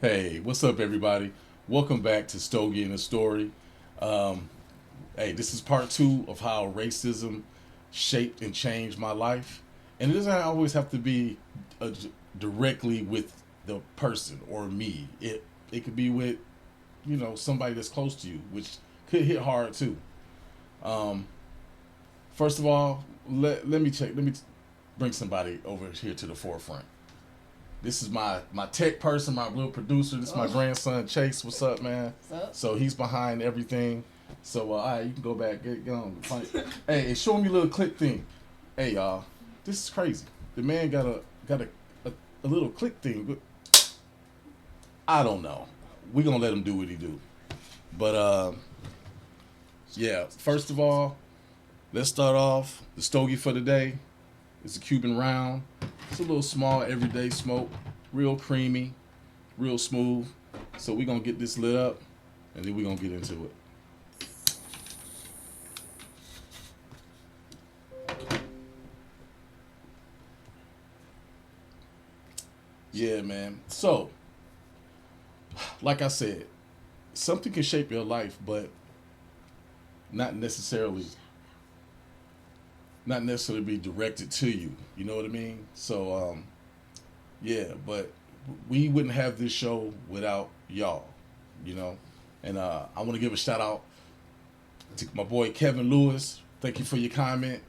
Hey, what's up, everybody? Welcome back to Stogie and the Story. Um, hey, this is part two of how racism shaped and changed my life. And it doesn't always have to be uh, directly with the person or me. It could be with somebody that's close to you, which could hit hard too. Um, First of all, let me check. Let me bring somebody over here to the forefront. This is my tech person, my little producer. This is my Oh, grandson Chase. What's up, man? what's up? So he's behind everything. So all right, you can go back, get on. Hey, and show me a little click thing. Hey y'all, this is crazy. The man got a little click thing, but I don't know. We gonna let him do what he do. But yeah. First of all, let's start off the stogie for the day. It's a Cuban round. It's a little small, everyday smoke, real creamy, real smooth. So we're gonna get this lit up, and then we're gonna get into it. Yeah, man. So, like I said, something can shape your life, but not necessarily not necessarily be directed to you. You know what I mean? So, yeah, but we wouldn't have this show without y'all. You know, and I want to give a shout out to my boy Kevin Lewis. Thank you for your comment.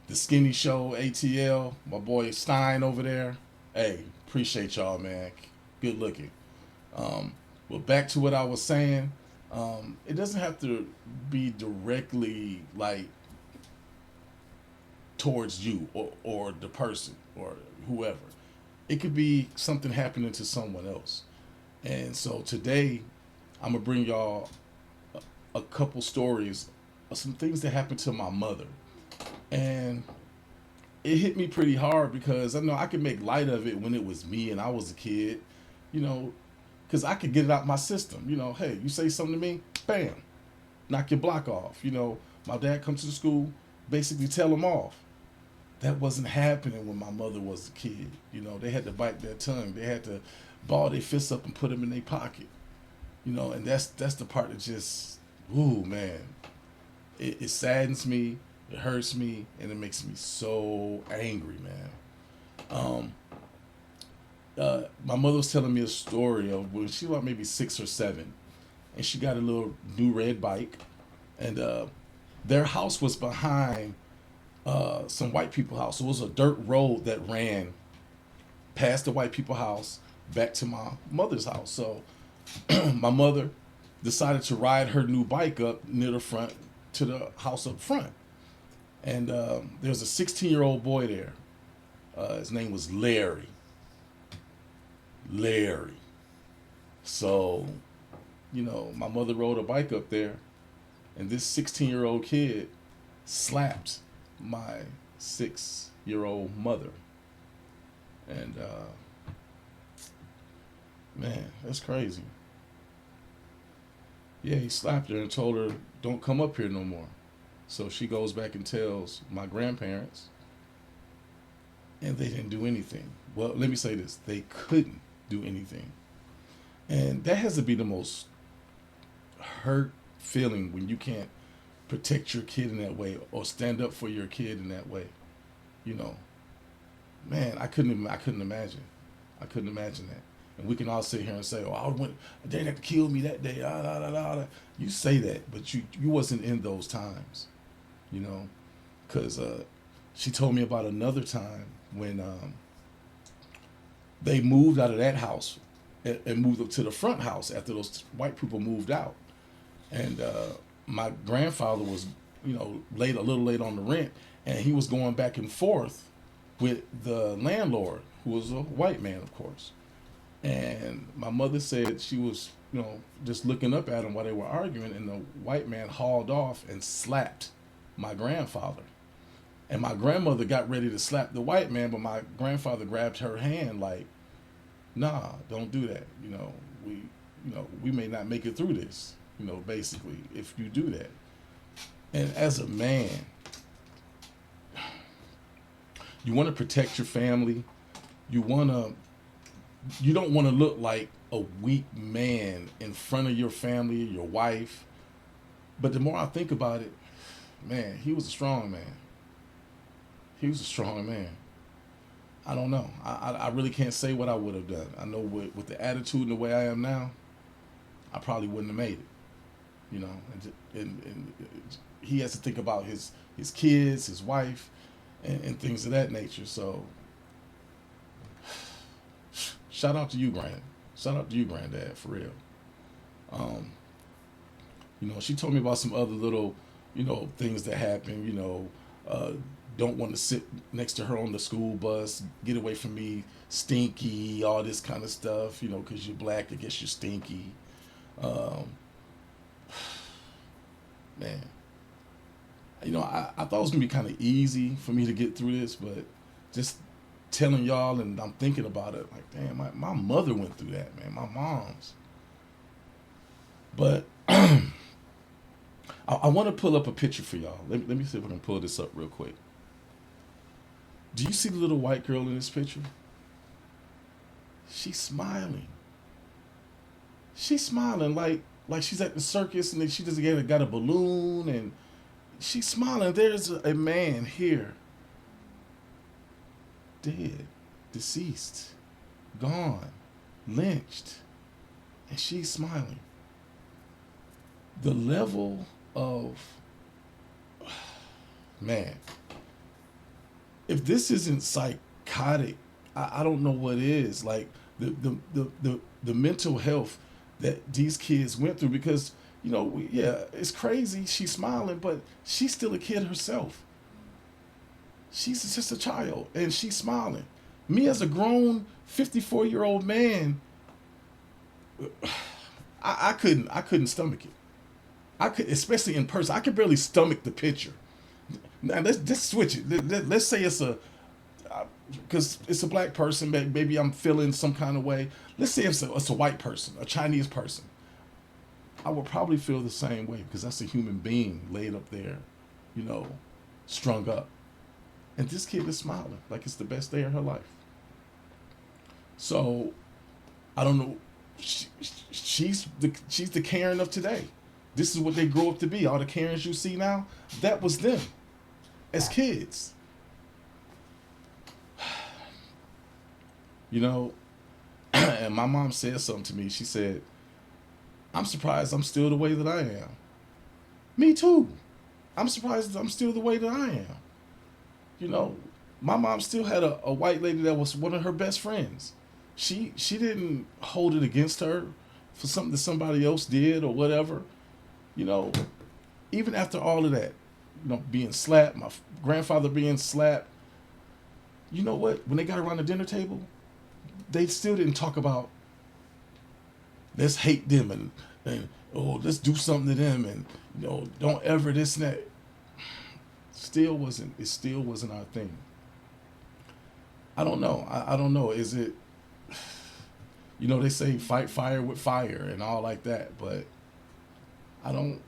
The Skinny Show, ATL, my boy Stein over there. Hey, appreciate y'all, man. Good looking. Um, but back to what I was saying. It doesn't have to be directly like towards you or the person or whoever. It could be something happening to someone else. And so today, I'm gonna bring y'all a couple stories of some things that happened to my mother. And it hit me pretty hard because I know I could make light of it when it was me and I was a kid, you know, because I could get it out my system. You know, hey, you say something to me, bam, knock your block off. You know, my dad comes to the school, basically tell him off. That wasn't happening when my mother was a kid. You know, they had to bite their tongue. They had to ball their fists up and put them in their pocket. You know, and that's the part that just, ooh man, it saddens me, it hurts me, and it makes me so angry, man. Um, my mother was telling me a story of when she was about maybe 6 or 7, and she got a little new red bike, and their house was behind some white people house. So it was a dirt road that ran past the white people house back to my mother's house. So my mother decided to ride her new bike up near the front to the house up front. And there was a 16-year-old boy there. His name was Larry. Larry. So, my mother rode a bike up there, and this 16-year-old kid slapped my 6-year-old mother. And, man, that's crazy. Yeah, he slapped her and told her, don't come up here no more. So she goes back and tells my grandparents, and they didn't do anything. Well, let me say this, they couldn't do anything. And that has to be the most hurt feeling when you can't protect your kid in that way or stand up for your kid in that way. You know, man, I couldn't imagine. I couldn't imagine that. And we can all sit here and say, "Oh, I went, they had to kill me that day." Ah, da, da, da, da. You say that, but you wasn't in those times, you know, because she told me about another time when they moved out of that house and moved up to the front house after those white people moved out, and my grandfather was, late a little late on the rent, and he was going back and forth with the landlord, who was a white man, of course. And my mother said she was, just looking up at him while they were arguing, and the white man hauled off and slapped my grandfather. And my grandmother got ready to slap the white man, but my grandfather grabbed her hand like, "Nah, don't do that. We may not make it through this. Basically, if you do that." And as a man, you want to protect your family. You want to you don't want to look like a a weak man in front of your family, your wife. But the more I think about it, man, he was a strong man. He was a strong man. I don't know. I really can't say what I would have done. I know with the attitude and the way I am now, I probably wouldn't have made it. You know, and he has to think about his kids, his wife, and things of that nature. So, shout out to you, Grand. Shout out to you, Granddad, for real. Um, she told me about some other little, things that happen. Uh, don't want to sit next to her on the school bus. Get away from me, stinky. All this kind of stuff. Because you're black, I guess you're stinky. Um, man, I thought it was gonna be kind of easy for me to get through this, but just telling y'all and I'm thinking about it, like, damn, my mother went through that, man. My mom's. But I want to pull up a picture for y'all. Let me see if I can pull this up real quick. Do you see the little white girl in this picture? She's smiling. She's smiling like she's at the circus and then she just got a balloon and she's smiling. There's a man here, dead, deceased, gone, lynched, and she's smiling. The level of, man, if this isn't psychotic, I don't know what is. Like the mental health that these kids went through, because yeah, it's crazy. She's smiling, but she's still a kid herself. She's just a child, and she's smiling. Me as a grown 54-year-old man, I couldn't stomach it. I could, especially in person. I could barely stomach the picture. Now let's switch it. Let's say it's because it's a black person. Maybe I'm feeling some kind of way. Let's say it's a white person, a Chinese person. I would probably feel the same way because that's a human being laid up there, strung up. And this kid is smiling like it's the best day of her life. So, I don't know. She's the Karen of today. This is what they grow up to be. All the Karens you see now, that was them as kids. And my mom said something to me. She said, I'm surprised I'm still the way that I am. Me too. I'm surprised I'm still the way that I am. My mom still had a white lady that was one of her best friends. She didn't hold it against her for something that somebody else did or whatever. Even after all of that, being slapped, my grandfather being slapped, you know what? When they got around the dinner table, they still didn't talk about let's hate them and let's do something to them and don't ever this and that. It still wasn't our thing. I don't know. I don't know. Is it they say fight fire with fire and all like that, but I don't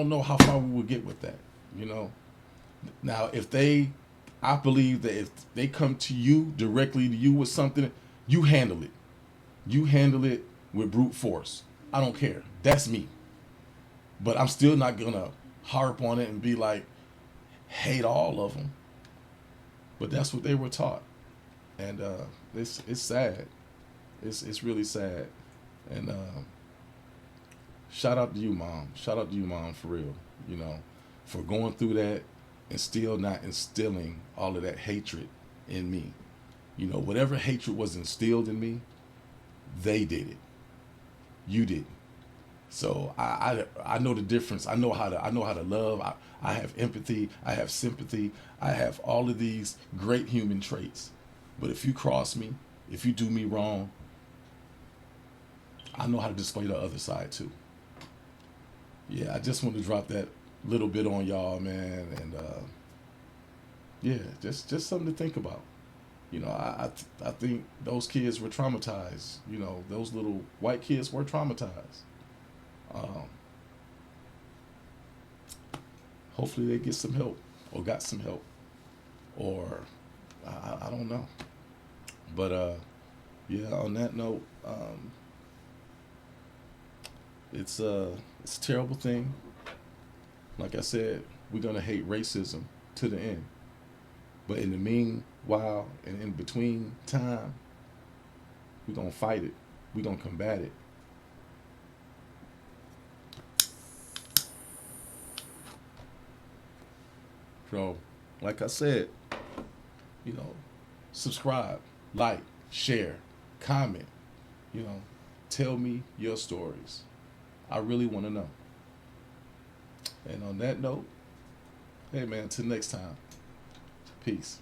know how far we would get with that, Now I believe that if they come to you, directly to you with something, you handle it. You handle it with brute force. I don't care. That's me. But I'm still not going to harp on it and be like, hate all of them. But that's what they were taught. And it's sad. It's really sad. And shout out to you, Mom. Shout out to you, Mom, for real. For going through that and still not instilling all of that hatred in me. Whatever hatred was instilled in me, they did it. You didn't. So I know the difference. I know how to love. I have empathy. I have sympathy. I have all of these great human traits. But if you cross me, if you do me wrong, I know how to display the other side too. Yeah, I just want to drop that little bit on y'all, man, and yeah, just something to think about. I think those kids were traumatized. Those little white kids were traumatized. Hopefully they get some help or got some help, or I don't know. But Yeah. On that note, it's a terrible thing. Like I said, we're gonna hate racism to the end. But in the meanwhile and in between time, we're gonna fight it. We're gonna combat it. So, like I said, you know, subscribe, like, share, comment, you know, tell me your stories. I really want to know. And on that note, hey man, till next time. Peace.